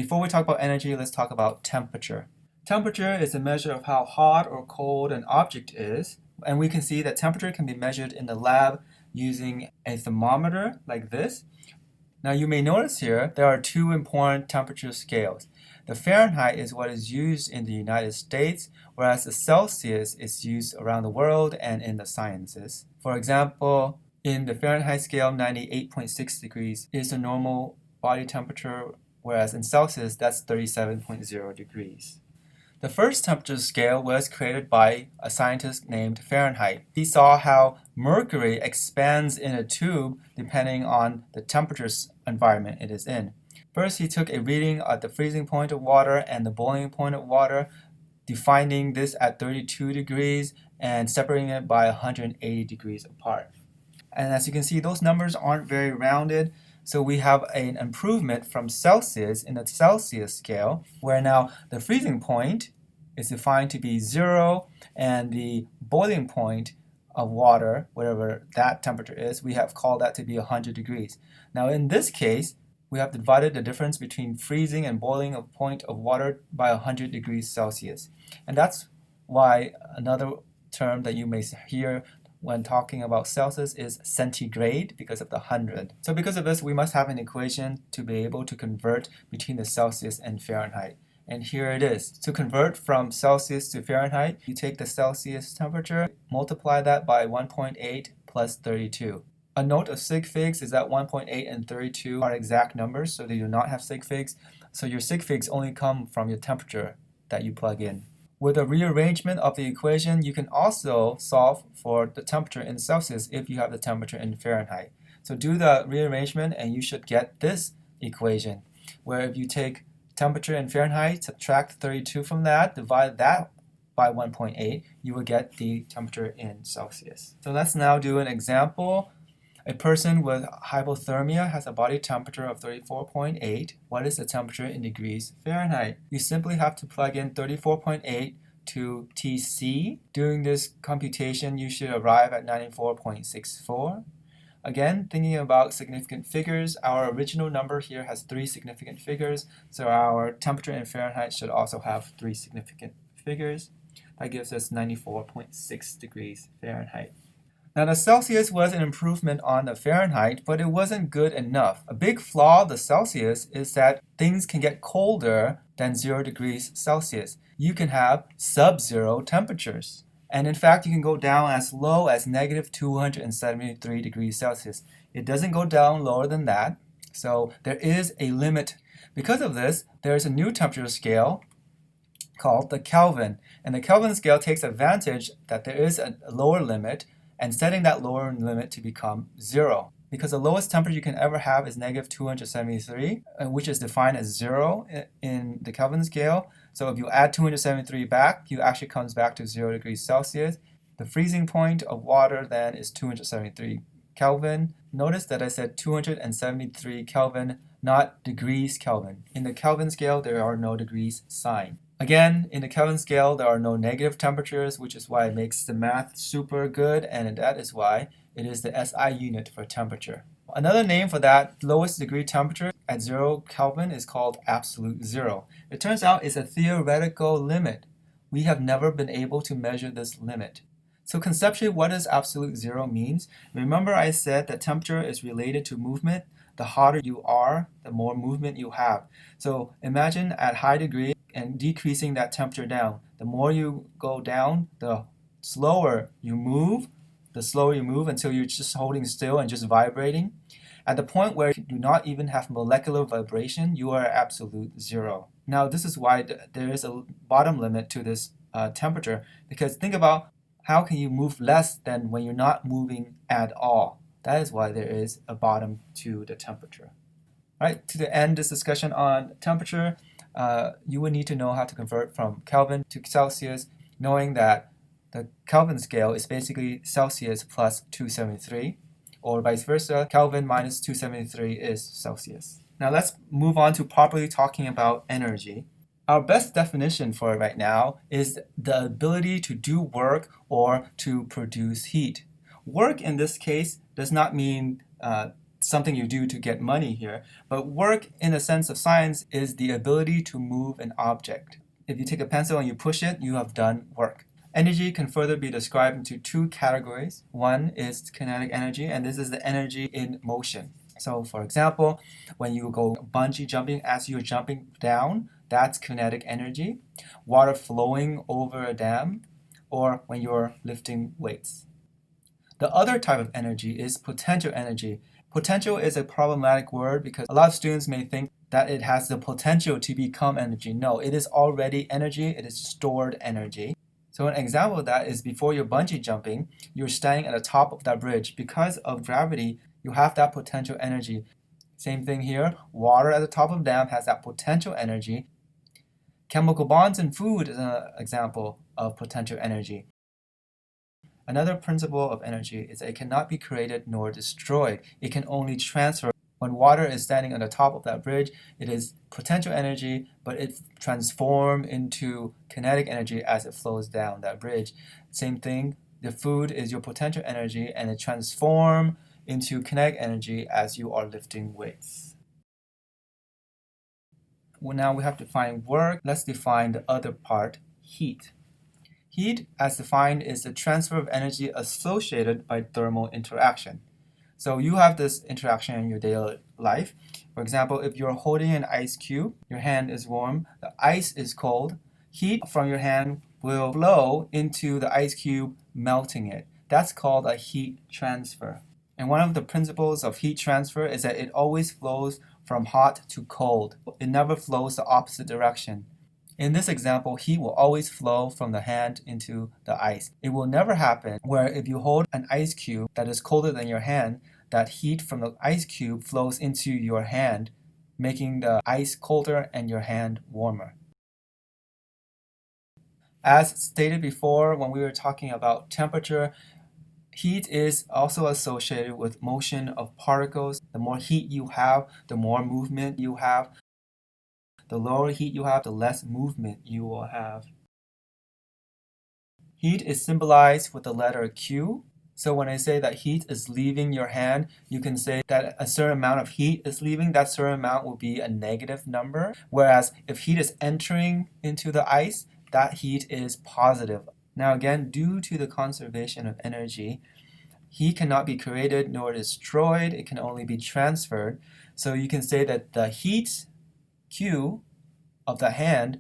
before we talk about energy, let's talk about temperature. Temperature is a measure of how hot or cold an object is, and we can see that temperature can be measured in the lab using a thermometer like this. Now you may notice here there are two important temperature scales. The Fahrenheit is what is used in the United States, whereas the Celsius is used around the world and in the sciences. For example, in the Fahrenheit scale, 98.6 degrees is the normal body temperature, whereas in Celsius, that's 37.0 degrees. The first temperature scale was created by a scientist named Fahrenheit. He saw how mercury expands in a tube depending on the temperature environment it is in. First, he took a reading at the freezing point of water and the boiling point of water, defining this at 32 degrees and separating it by 180 degrees apart. And as you can see, those numbers aren't very rounded. So we have an improvement from Celsius in the Celsius scale, where now the freezing point is defined to be 0, and the boiling point of water, whatever that temperature is, we have called that to be 100 degrees. Now in this case, we have divided the difference between freezing and boiling point of water by 100 degrees Celsius. And that's why another term that you may hear when talking about Celsius is centigrade, because of the 100. So because of this, we must have an equation to be able to convert between the Celsius and Fahrenheit. And here it is. To convert from Celsius to Fahrenheit, you take the Celsius temperature, multiply that by 1.8 plus 32. A note of sig figs is that 1.8 and 32 are exact numbers, so they do not have sig figs. So your sig figs only come from your temperature that you plug in. With a rearrangement of the equation, you can also solve for the temperature in Celsius if you have the temperature in Fahrenheit. So do the rearrangement and you should get this equation, where if you take temperature in Fahrenheit, subtract 32 from that, divide that by 1.8, you will get the temperature in Celsius. So let's now do an example. A person with hypothermia has a body temperature of 34.8. What is the temperature in degrees Fahrenheit? You simply have to plug in 34.8 to Tc. Doing this computation, you should arrive at 94.64. Again, thinking about significant figures, our original number here has 3 significant figures, so our temperature in Fahrenheit should also have 3 significant figures. That gives us 94.6 degrees Fahrenheit. Now the Celsius was an improvement on the Fahrenheit, but it wasn't good enough. A big flaw of the Celsius is that things can get colder than 0 degrees Celsius. You can have sub-zero temperatures. And in fact, you can go down as low as negative 273 degrees Celsius. It doesn't go down lower than that, so there is a limit. Because of this, there is a new temperature scale called the Kelvin. And the Kelvin scale takes advantage that there is a lower limit and setting that lower limit to become 0. Because the lowest temperature you can ever have is negative 273, which is defined as 0 in the Kelvin scale. So if you add 273 back, you actually comes back to 0 degrees Celsius. The freezing point of water then is 273 Kelvin. Notice that I said 273 Kelvin, not degrees Kelvin. In the Kelvin scale, there are no degrees sign. Again, in the Kelvin scale, there are no negative temperatures, which is why it makes the math super good, and that is why it is the SI unit for temperature. Another name for that lowest degree temperature at 0 Kelvin is called absolute zero. It turns out it's a theoretical limit. We have never been able to measure this limit. So conceptually, what does absolute zero means? Remember I said that temperature is related to movement. The hotter you are, the more movement you have. So imagine at high degree and decreasing that temperature down. The more you go down, the slower you move. The slower you move until you're just holding still and just vibrating. At the point where you do not even have molecular vibration, you are at absolute zero. Now this is why there is a bottom limit to this temperature, because think about how can you move less than when you're not moving at all. That is why there is a bottom to the temperature. All right, to end this discussion on temperature, you would need to know how to convert from Kelvin to Celsius, knowing that the Kelvin scale is basically Celsius plus 273, or vice versa, Kelvin minus 273 is Celsius. Now let's move on to properly talking about energy. Our best definition for it right now is the ability to do work or to produce heat. Work in this case does not mean something you do to get money here. But work, in the sense of science, is the ability to move an object. If you take a pencil and you push it, you have done work. Energy can further be described into two categories. One is kinetic energy, and this is the energy in motion. So, for example, when you go bungee jumping, as you're jumping down, that's kinetic energy. Water flowing over a dam, or when you're lifting weights. The other type of energy is potential energy. Potential is a problematic word because a lot of students may think that it has the potential to become energy. No, it is already energy, it is stored energy. So an example of that is before you're bungee jumping, you're standing at the top of that bridge. Because of gravity, you have that potential energy. Same thing here, water at the top of the dam has that potential energy. Chemical bonds in food is an example of potential energy. Another principle of energy is that it cannot be created nor destroyed. It can only transfer. When water is standing on the top of that bridge, it is potential energy, but it transforms into kinetic energy as it flows down that bridge. Same thing, the food is your potential energy, and it transforms into kinetic energy as you are lifting weights. Well, now we have to define work. Let's define the other part, heat. Heat, as defined, is the transfer of energy associated by thermal interaction. So you have this interaction in your daily life. For example, if you're holding an ice cube, your hand is warm, the ice is cold, heat from your hand will flow into the ice cube, melting it. That's called a heat transfer. And one of the principles of heat transfer is that it always flows from hot to cold. It never flows the opposite direction. In this example, heat will always flow from the hand into the ice. It will never happen where if you hold an ice cube that is colder than your hand, that heat from the ice cube flows into your hand, making the ice colder and your hand warmer. As stated before, when we were talking about temperature, heat is also associated with motion of particles. The more heat you have, the more movement you have. The lower heat you have, the less movement you will have. Heat is symbolized with the letter Q. So when I say that heat is leaving your hand, you can say that a certain amount of heat is leaving. That certain amount will be a negative number. Whereas if heat is entering into the ice, that heat is positive. Now again, due to the conservation of energy, heat cannot be created nor destroyed. It can only be transferred. So you can say that the heat Q of the hand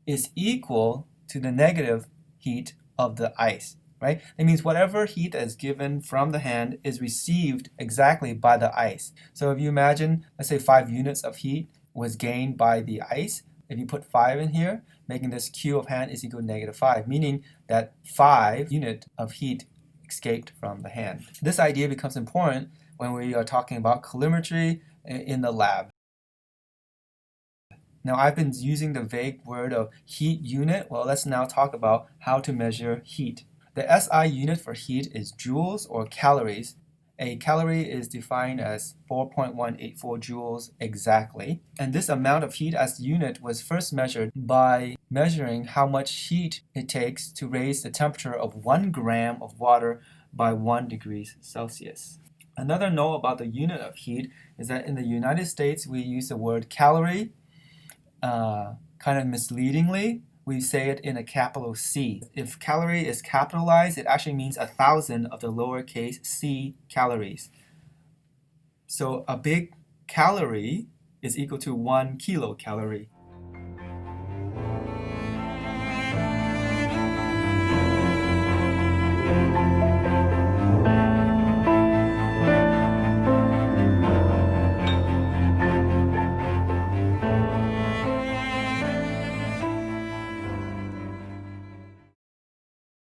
is equal to the negative heat of the ice, right? That means whatever heat that is given from the hand is received exactly by the ice. So if you imagine, let's say 5 units of heat was gained by the ice, if you put 5 in here, making this Q of hand is equal to negative 5, meaning that 5 units of heat escaped from the hand. This idea becomes important when we are talking about calorimetry in the lab. Now I've been using the vague word of heat unit. Well, let's now talk about how to measure heat. The SI unit for heat is joules or calories. A calorie is defined as 4.184 joules exactly. And this amount of heat as unit was first measured by measuring how much heat it takes to raise the temperature of 1 gram of water by 1 degrees Celsius. Another note about the unit of heat is that in the United States we use the word calorie kind of misleadingly. We say it in a capital C. If calorie is capitalized, it actually means 1,000 of the lowercase c calories. So a big calorie is equal to 1 kilocalorie.